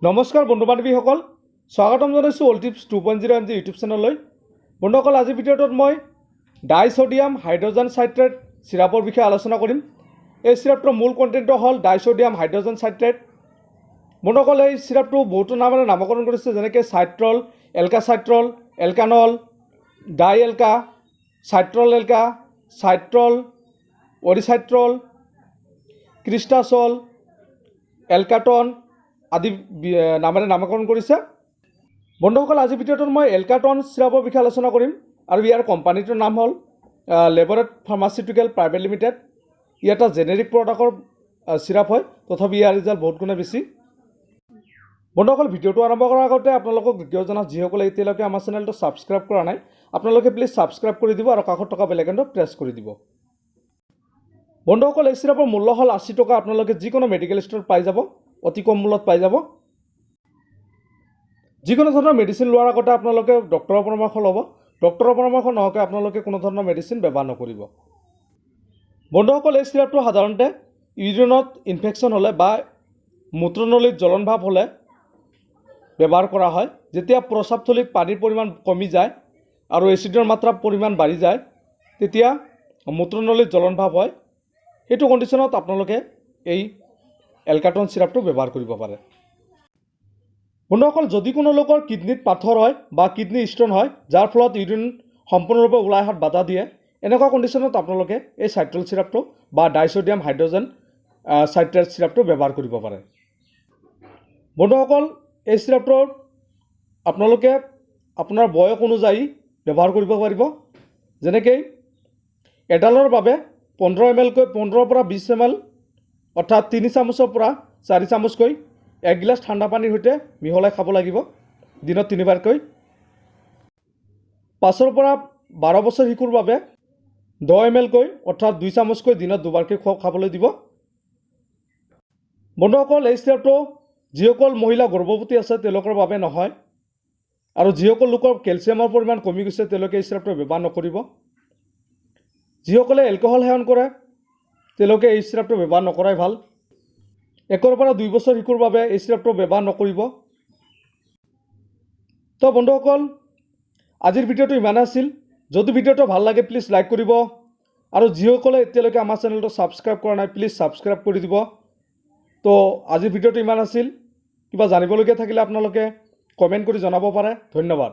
নমস্কাৰ বন্ধু বান্ধৱীসকল, স্বাগতম জনাইছোঁ অল টিপছ 2.0 MG ইউটিউব চেনেললৈ। বন্ধুসকল, আজিৰ ভিডিঅ'টোত মই ডাইচডিয়াম হাইড্ৰজেন চাইট্ৰেট চিৰাপৰ বিষয়ে আলোচনা কৰিম। এই চিৰাপটোৰ মূল কণ্টেণ্টটো হ'ল ডাইচডিয়াম হাইড্ৰজেন চাইট্ৰেট। বন্ধুসকল, এই চিৰাপটো বহুতো নামেৰে নামকৰণ কৰিছে, যেনেকৈ চাইট্ৰল, এলকাচিট্ৰল, এলকানল, ডাই এলকা, চাইট্ৰল এলকা, চাইট্ৰল, অৰিচাইট্ৰল, ক্ৰিষ্টাচল, এলকাটন আদি নামেৰে নামকৰণ কৰিছে। বন্ধুসকল, আজিৰ ভিডিঅ'টোত মই এলকাটন চিৰাপৰ বিষয়ে আলোচনা কৰিম আৰু ইয়াৰ কোম্পানীটোৰ নাম হ'ল লেবৰেট ফাৰ্মাচিউটিকেল প্ৰাইভেট লিমিটেড। ই এটা জেনেৰিক প্ৰডাক্টৰ চিৰাপ হয়, তথাপি ইয়াৰ ৰিজাল্ট বহুত গুণে বেছি। বন্ধুসকল, ভিডিঅ'টো আৰম্ভ কৰাৰ আগতে আপোনালোকক দ্বিতীয় জনাত যিসকলে এতিয়ালৈকে আমাৰ চেনেলটো ছাবস্ক্ৰাইব কৰা নাই, আপোনালোকে প্লিজ ছাবস্ক্ৰাইব কৰি দিব আৰু কাষত থকা বেল আইকনটো প্ৰেছ কৰি দিব। বন্ধুসকল, এই চিৰাপৰ মূল্য হ'ল 80 টকা। আপোনালোকে যিকোনো মেডিকেল ষ্ট'ৰত পাই যাব, অতি কম মূল্যত পাই যাব। যিকোনো ধৰণৰ মেডিচিন লোৱাৰ আগতে আপোনালোকে ডক্টৰৰ পৰামৰ্শ ল'ব। ডক্টৰৰ পৰামৰ্শ নোহোৱাকৈ আপোনালোকে কোনো ধৰণৰ মেডিচিন ব্যৱহাৰ নকৰিব। বন্ধুসকল, এই চিৰাপটো সাধাৰণতে ইউৰিনত ইনফেকশ্যন হ'লে বা মূত্ৰনলীত জ্বলনভাৱ হ'লে ব্যৱহাৰ কৰা হয়। যেতিয়া প্ৰস্ৰাৱথলীত পানীৰ পৰিমাণ কমি যায় আৰু এচিডৰ মাত্ৰা পৰিমাণ বাঢ়ি যায়, তেতিয়া মূত্ৰনলীত জ্বলনভাৱ হয়। সেইটো কণ্ডিশ্যনত আপোনালোকে এই এলকাটন চিৰাপটো ব্যৱহাৰ কৰিব পাৰে। বন্ধুসকল, যদি কোনো লোকৰ কিডনীত পাথৰ হয় বা কিডনী ষ্ট'ন হয়, যাৰ ফলত ইউৰিন সম্পূৰ্ণৰূপে ওলাই অহাত বাধা দিয়ে, এনেকুৱা কণ্ডিশ্যনত আপোনালোকে এই চাইট্ৰল চিৰাপটো বা ডাইচডিয়াম হাইড্ৰজেন চাইট্ৰেট চিৰাপটো ব্যৱহাৰ কৰিব পাৰে। বন্ধুসকল, এই চিৰাপটোৰ আপোনালোকে আপোনাৰ বয়স অনুযায়ী ব্যৱহাৰ কৰিব পাৰিব। যেনেকৈ এডালৰ বাবে 15 ml-কৈ 15 পৰা 20 ml, অৰ্থাৎ 3 চামুচৰ পৰা 4 চামুচকৈ 1 গিলাচ ঠাণ্ডা পানীৰ সৈতে মিহলাই খাব লাগিব দিনত 3 বাৰকৈ। 5 পৰা 12 বছৰ শিশুৰ বাবে 10 ml-কৈ, অৰ্থাৎ 2 চামুচকৈ দিনত 2 বাৰকৈ খাবলৈ দিব। বন্ধুসকল, এই চিৰাপটো যিসকল মহিলা গৰ্ভৱতী আছে তেওঁলোকৰ বাবে নহয়, আৰু যিসকল লোকৰ কেলছিয়ামৰ পৰিমাণ কমি গৈছে তেওঁলোকে এই চিৰাপটো ব্যৱহাৰ নকৰিব। যিসকলে এলকহল সেৱন কৰে তেওঁলোকে এই চিৰাপটো ব্যৱহাৰ নকৰাই ভাল। 1 পৰা 2 বছৰ শিশুৰ বাবে এই চিৰাপটো ব্যৱহাৰ নকৰিব। তো বন্ধুসকল, আজিৰ ভিডিঅ'টো ইমানেই আছিল। যদি ভিডিঅ'টো ভাল লাগে প্লিজ লাইক কৰিব, আৰু যিসকলে এতিয়ালৈকে আমাৰ চেনেলটো ছাবস্ক্ৰাইব কৰা নাই প্লিজ ছাবস্ক্ৰাইব কৰি দিব। তো আজিৰ ভিডিঅ'টো ইমান আছিল। কিবা জানিবলগীয়া থাকিলে আপোনালোকে কমেণ্ট কৰি জনাব পাৰে। ধন্যবাদ।